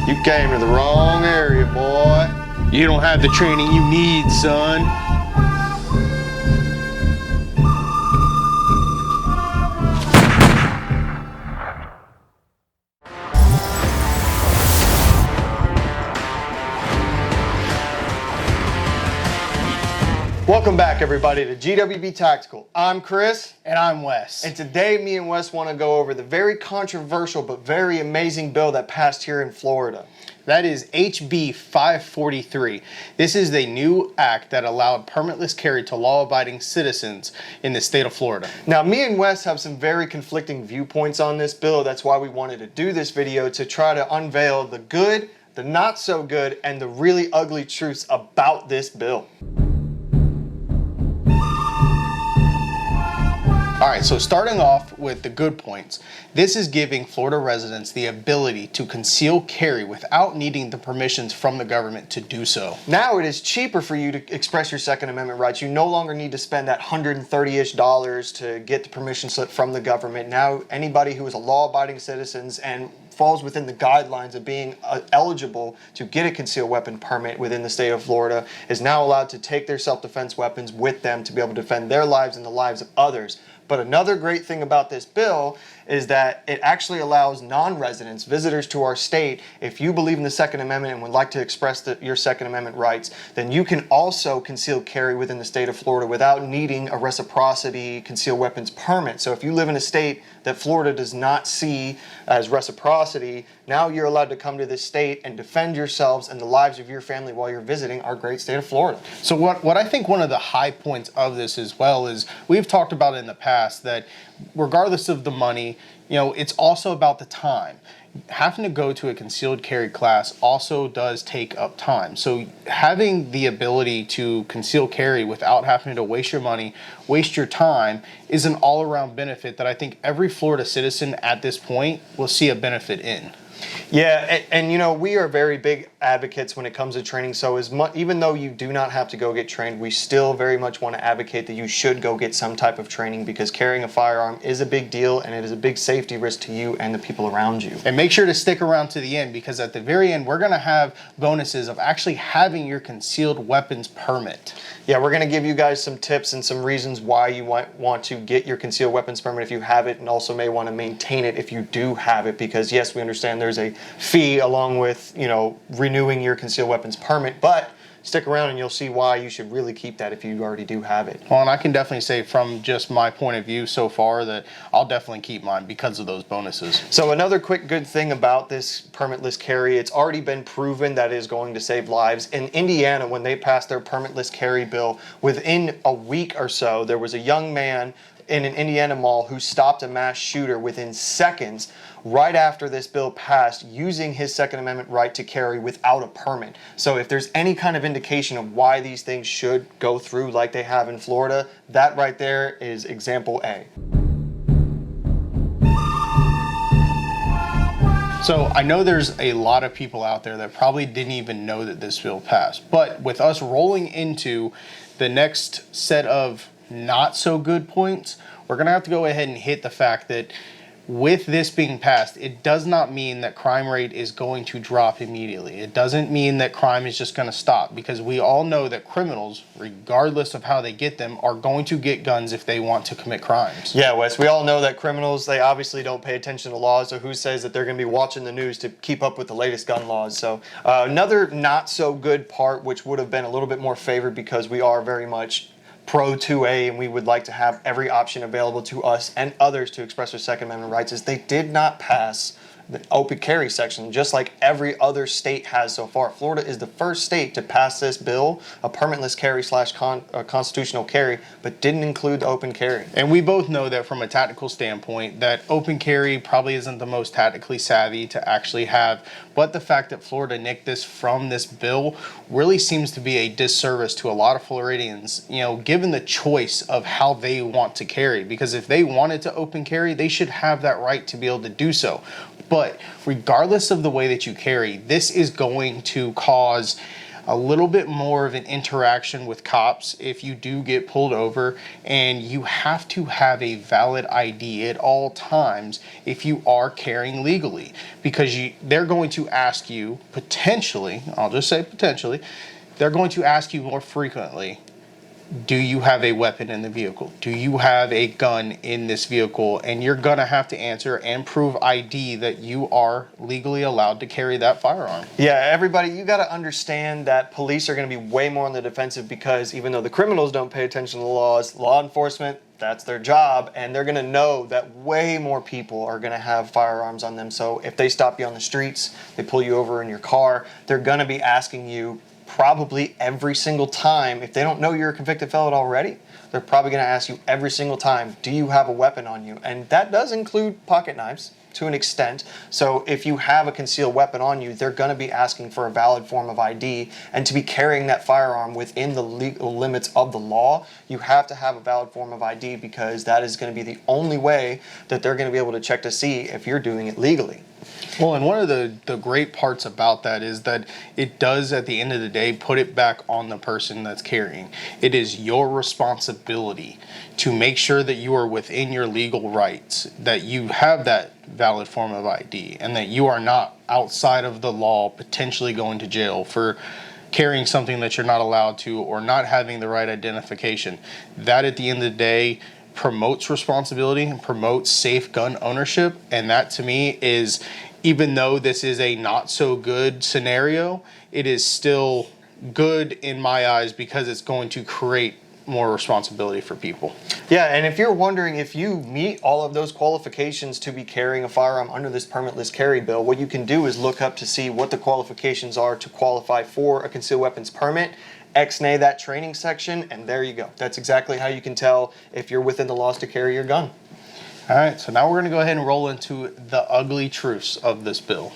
You came to the wrong area, boy. You don't have the training you need, son. Welcome back, everybody, to GWB Tactical. I'm Chris. And I'm Wes. And today, me and Wes want to go over the very controversial but very amazing bill that passed here in Florida. That is HB 543. This is the new act that allowed permitless carry to law-abiding citizens in the state of Florida. Now, me and Wes have some very conflicting viewpoints on this bill. That's why we wanted to do this video, to try to unveil the good, the not so good, and the really ugly truths about this bill. All right, so starting off with the good points, this is giving Florida residents the ability to conceal carry without needing the permissions from the government to do so. Now it is cheaper for you to express your Second Amendment rights. You no longer need to spend that $130-ish to get the permission slip from the government. Now anybody who is a law-abiding citizen and falls within the guidelines of being eligible to get a concealed weapon permit within the state of Florida is now allowed to take their self-defense weapons with them to be able to defend their lives and the lives of others. But another great thing about this bill is that it actually allows non-residents, visitors to our state, if you believe in the Second Amendment and would like to express your Second Amendment rights, then you can also conceal carry within the state of Florida without needing a reciprocity concealed weapons permit. So if you live in a state that Florida does not see as reciprocity, now you're allowed to come to this state and defend yourselves and the lives of your family while you're visiting our great state of Florida. So what I think one of the high points of this as well is, we've talked about in the past that regardless of the money, it's also about the time. Having to go to a concealed carry class also does take up time. So having the ability to conceal carry without having to waste your money, waste your time, is an all-around benefit that I think every Florida citizen at this point will see a benefit in. Yeah, and we are very big advocates when it comes to training. So even though you do not have to go get trained, we still very much want to advocate that you should go get some type of training, because carrying a firearm is a big deal and it is a big safety risk to you and the people around you. And make sure to stick around to the end, because at the very end we're going to have bonuses of actually having your concealed weapons permit. Yeah, we're going to give you guys some tips and some reasons why you want to get your concealed weapons permit if you have it, and also may want to maintain it if you do have it, because yes, we understand there's a fee along with, renewing your concealed weapons permit, but stick around and you'll see why you should really keep that if you already do have it. Well, and I can definitely say from just my point of view so far that I'll definitely keep mine because of those bonuses. So another quick good thing about this permitless carry, it's already been proven that it is going to save lives. In Indiana, when they passed their permitless carry bill, within a week or so, there was a young man in an Indiana mall who stopped a mass shooter within seconds right after this bill passed, using his Second Amendment right to carry without a permit. So if there's any kind of indication of why these things should go through like they have in Florida, that right there is example A. So I know there's a lot of people out there that probably didn't even know that this bill passed, but with us rolling into the next set of not so good points, we're gonna have to go ahead and hit the fact that with this being passed, it does not mean that crime rate is going to drop immediately. It doesn't mean that crime is just going to stop, because we all know that criminals, regardless of how they get them, are going to get guns if they want to commit crimes. Yeah, Wes, we all know that criminals, they obviously don't pay attention to laws, so who says that they're going to be watching the news to keep up with the latest gun laws? So another not so good part, which would have been a little bit more favored because we are very much pro 2A and we would like to have every option available to us and others to express their Second Amendment rights, is they did not pass the open carry section, just like every other state has so far. Florida is the first state to pass this bill, a permitless carry / constitutional carry, but didn't include the open carry. And we both know that from a tactical standpoint, that open carry probably isn't the most tactically savvy to actually have, but the fact that Florida nicked this from this bill really seems to be a disservice to a lot of Floridians, given the choice of how they want to carry. Because if they wanted to open carry, they should have that right to be able to do so. But regardless of the way that you carry, this is going to cause a little bit more of an interaction with cops if you do get pulled over, and you have to have a valid ID at all times if you are carrying legally, because they're going to ask you potentially, I'll just say potentially, they're going to ask you more frequently, do you have a weapon in the vehicle? Do you have a gun in this vehicle? And you're going to have to answer and prove ID that you are legally allowed to carry that firearm. Yeah, everybody, you got to understand that police are going to be way more on the defensive, because even though the criminals don't pay attention to the laws, law enforcement, that's their job, and they're going to know that way more people are going to have firearms on them. So if they stop you on the streets, they pull you over in your car, they're going to be asking you probably every single time. If they don't know you're a convicted felon already, they're probably going to ask you every single time, do you have a weapon on you? And that does include pocket knives to an extent. So if you have a concealed weapon on you, they're going to be asking for a valid form of ID. And to be carrying that firearm within the legal limits of the law, you have to have a valid form of ID, because that is going to be the only way that they're going to be able to check to see if you're doing it legally. Well, and one of the great parts about that is that it does, at the end of the day, put it back on the person that's carrying. It is your responsibility to make sure that you are within your legal rights, that you have that valid form of ID, and that you are not outside of the law, potentially going to jail for carrying something that you're not allowed to, or not having the right identification. That, at the end of the day, promotes responsibility and promotes safe gun ownership. And that, to me, is, even though this is a not so good scenario, it is still good in my eyes, because it's going to create more responsibility for people. Yeah, and if you're wondering if you meet all of those qualifications to be carrying a firearm under this permitless carry bill, what you can do is look up to see what the qualifications are to qualify for a concealed weapons permit. X-nay that training section, and there you go. That's exactly how you can tell if you're within the laws to carry your gun. All right, so now we're going to go ahead and roll into the ugly truths of this bill.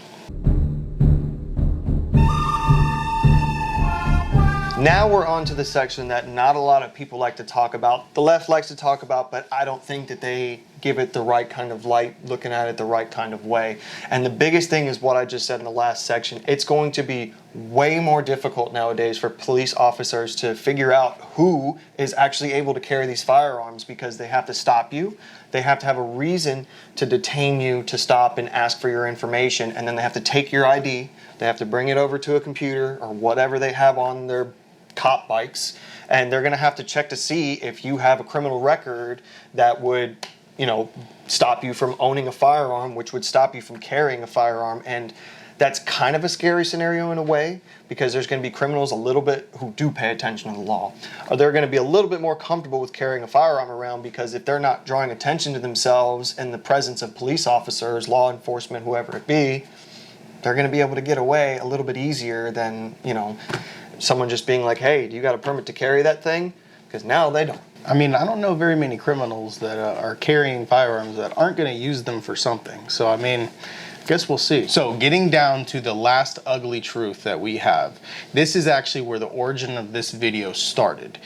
Now we're on to the section that not a lot of people like to talk about. The left likes to talk about, but I don't think that they give it the right kind of light, looking at it the right kind of way. And the biggest thing is what I just said in the last section. It's going to be way more difficult nowadays for police officers to figure out who is actually able to carry these firearms, because they have to stop you. They have to have a reason to detain you, to stop and ask for your information, and then they have to take your ID. They have to bring it over to a computer or whatever they have on their cop bikes, and they're going to have to check to see if you have a criminal record that would, stop you from owning a firearm, which would stop you from carrying a firearm. And that's kind of a scary scenario in a way, because there's going to be criminals a little bit who do pay attention to the law, or they're going to be a little bit more comfortable with carrying a firearm around, because if they're not drawing attention to themselves in the presence of police officers, law enforcement, whoever it be, they're going to be able to get away a little bit easier than, someone just being like, hey, do you got a permit to carry that thing? Because now they don't. I mean, I don't know very many criminals that are carrying firearms that aren't going to use them for something. So, I mean, I guess we'll see. So, getting down to the last ugly truth that we have, this is actually where the origin of this video started.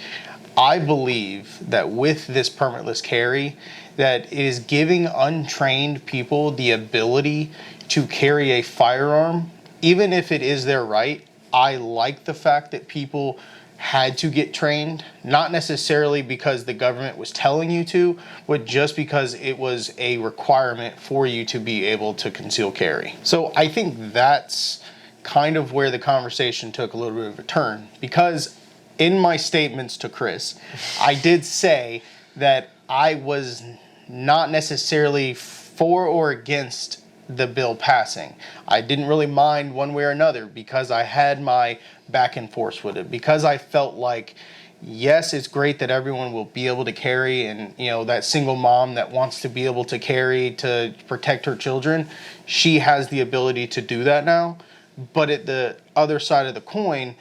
I believe that with this permitless carry, that it is giving untrained people the ability to carry a firearm, even if it is their right. I like the fact that people had to get trained, not necessarily because the government was telling you to, but just because it was a requirement for you to be able to conceal carry. So I think that's kind of where the conversation took a little bit of a turn, because in my statements to Chris, I did say that I was not necessarily for or against the bill passing. I didn't really mind one way or another, because I had my back and forth with it, because I felt like, yes, it's great that everyone will be able to carry, and that single mom that wants to be able to carry to protect her children, she has the ability to do that now. But at the other side of the coin,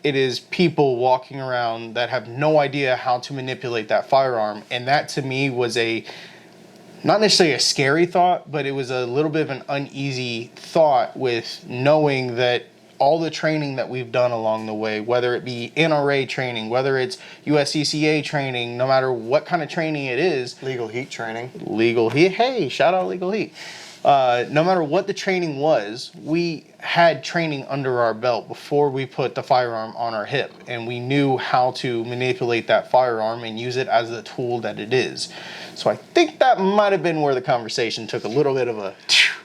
it is people walking around that have no idea how to manipulate that firearm, and that to me was not necessarily a scary thought, but it was a little bit of an uneasy thought, with knowing that all the training that we've done along the way, whether it be NRA training, whether it's USCCA training, no matter what kind of training it is. Legal heat training. Legal heat. Hey, shout out Legal Heat. no matter what the training was, we had training under our belt before we put the firearm on our hip, and we knew how to manipulate that firearm and use it as the tool that it is. So I think that might have been where the conversation took a little bit of a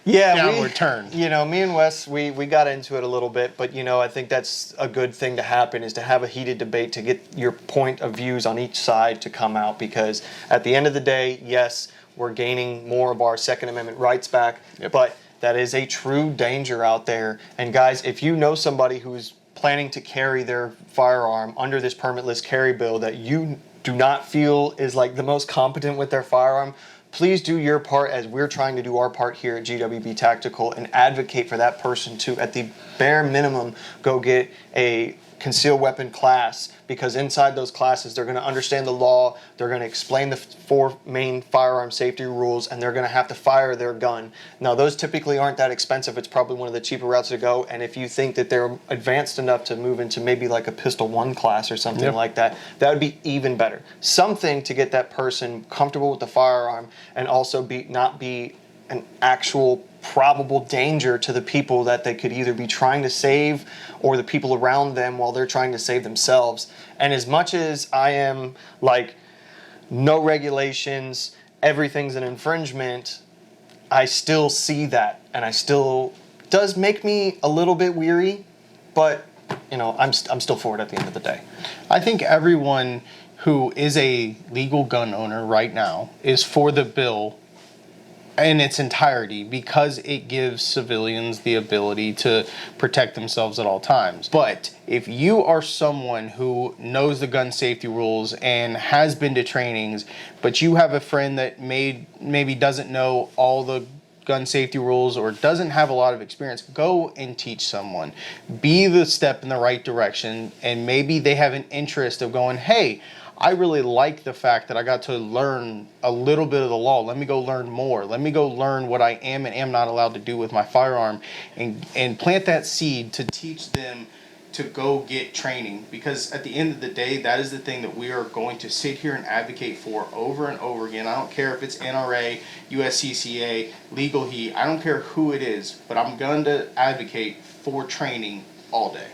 downward turn. You know, me and Wes, we got into it a little bit, but, you know, I think that's a good thing to happen, is to have a heated debate, to get your point of views on each side to come out, because at the end of the day, yes, we're gaining more of our Second Amendment rights back, but that is a true danger out there. And guys, if you know somebody who's planning to carry their firearm under this permitless carry bill that you do not feel is like the most competent with their firearm, please do your part as we're trying to do our part here at GWB Tactical, and advocate for that person to, at the bare minimum, go get a concealed weapon class, because inside those classes they're going to understand the law, they're going to explain the 4 main firearm safety rules, and they're going to have to fire their gun. Now, those typically aren't that expensive. It's probably one of the cheaper routes to go, and if you think that they're advanced enough to move into maybe like a Pistol 1 class or something like that, that would be even better. Something to get that person comfortable with the firearm, and also not be an actual probable danger to the people that they could either be trying to save or the people around them while they're trying to save themselves. And as much as I am like, no regulations, everything's an infringement, I still see that, and I still, does make me a little bit weary, but you know, I'm still for it at the end of the day. I think everyone who is a legal gun owner right now is for the bill in its entirety, because it gives civilians the ability to protect themselves at all times. But if you are someone who knows the gun safety rules and has been to trainings, but you have a friend that maybe doesn't know all the gun safety rules or doesn't have a lot of experience, go and teach someone. Be the step in the right direction, and maybe they have an interest of going, hey, I really like the fact that I got to learn a little bit of the law. Let me go learn more. Let me go learn what I am and am not allowed to do with my firearm, and plant that seed to teach them to go get training. Because at the end of the day, that is the thing that we are going to sit here and advocate for over and over again. I don't care if it's NRA, USCCA, Legal Heat. I don't care who it is, but I'm going to advocate for training all day.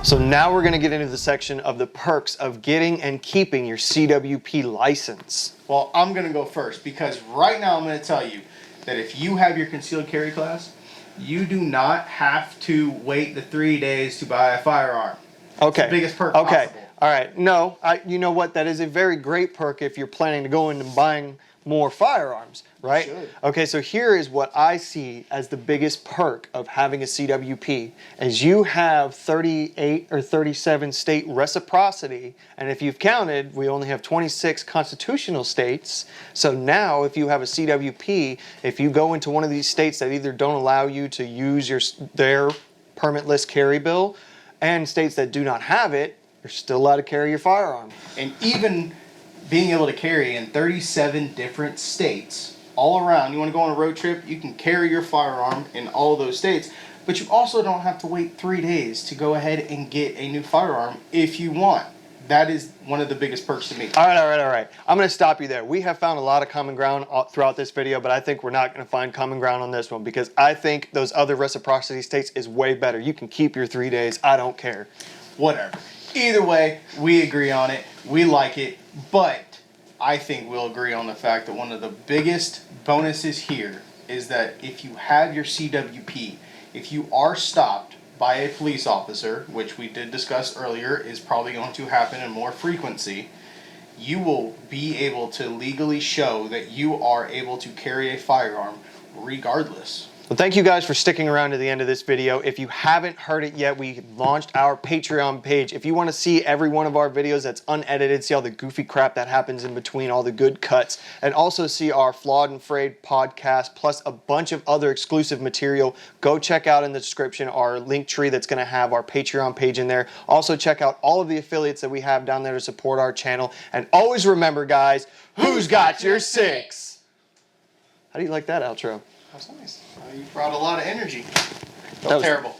So now we're going to get into the section of the perks of getting and keeping your CWP license. Well, I'm going to go first, because right now I'm going to tell you that if you have your concealed carry class, you do not have to wait the 3 days to buy a firearm. Okay. It's the biggest perk possible. All right. No, you know what? That is a very great perk if you're planning to go into buying more firearms, right? You should. Okay, so here is what I see as the biggest perk of having a CWP, is you have 38 or 37 state reciprocity, and if you've counted, we only have 26 constitutional states. So now if you have a CWP, if you go into one of these states that either don't allow you to use their permitless carry bill, and states that do not have it, you're still allowed to carry your firearm. And even being able to carry in 37 different states all around, you want to go on a road trip, you can carry your firearm in all those states, but you also don't have to wait 3 days to go ahead and get a new firearm if you want. That is one of the biggest perks to me. All right. I'm going to stop you there. We have found a lot of common ground throughout this video, but I think we're not going to find common ground on this one, because I think those other reciprocity states is way better. You can keep your 3 days. I don't care. Whatever. Either way, we agree on it. We like it. But I think we'll agree on the fact that one of the biggest bonuses here is that if you have your CWP, if you are stopped by a police officer, which we did discuss earlier is probably going to happen in more frequency, you will be able to legally show that you are able to carry a firearm regardless. Well, thank you guys for sticking around to the end of this video. If you haven't heard it yet, we launched our Patreon page. If you want to see every one of our videos that's unedited, see all the goofy crap that happens in between, all the good cuts, and also see our Flawed and Frayed podcast, plus a bunch of other exclusive material, go check out in the description our link tree that's going to have our Patreon page in there. Also check out all of the affiliates that we have down there to support our channel. And always remember, guys, who's got your six? How do you like that outro? That's nice. You brought a lot of energy. That was terrible.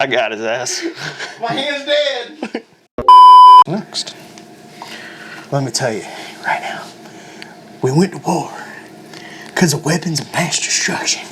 I got his ass. My hand's dead. Next. Let me tell you right now, we went to war because of weapons of mass destruction.